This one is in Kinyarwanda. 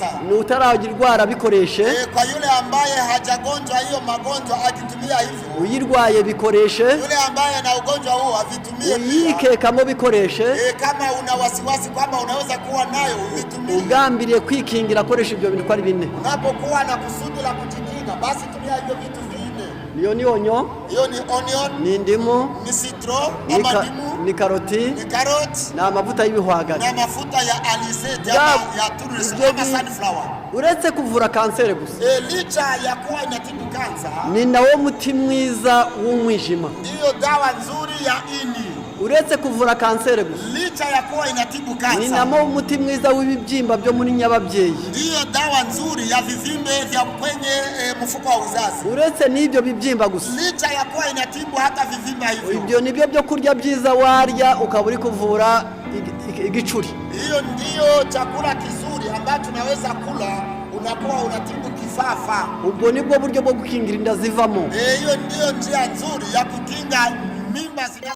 hajatangaza. Utaragirwara bikoreshe. Kwa yule ambaye hajagonjwa hiyo magonjwa akitumia hivyo. Uyirwaye bikoreshe. Yule ambaye ana ugonjwa huo avitumie. Uyikekamo bikoreshe. Kama una wasiwasi kwamba unaweza kuwa nayo uvitumie. Ugambiriye kwikingira akoresha ibyo bintu ko ari bine. Unapokuwa na kusudi la kujikinga basi tumia hivyo vitu vinne. Hiyo ni onyo. Hiyo ni onion. Ni ndimu. Ni citron ama ndimu. Ni karoti. Ni carrot. Na mafuta y'ibihwagari. Na mafuta ya alizeti ama ya tourist ama sunflower. Uretse kuvura kansere gusa. Licha ya kuwa inatibu kansa. Ni nawo muti mwiza w'umwijima. Ndiyo dawa nzuri ya ini. Uretse kuvura kansere gusa. Licha ya kuwa inatibu kansa. Ni namo muti mwiza w'ibibyimba byo muri nyababyeyi. Ndiyo dawa nzuri ya vivimbe vya kwenye mfuko wa uzazi. Uretse n'ibyo bibyimba gusa. Licha ya kuwa inatibu hata vivimba hivyo. Ibyo nibyo byo kurya byiza warya ukaburi kuvura igicuri. Hiyo ndiyo chakula kizuri ambacho tunaweza kula unakuwa unatibu kifafa. Ubwo nibwo buryo bwo gukingira inda zivamo. Hiyo ndiyo njia nzuri ya kukinga mimba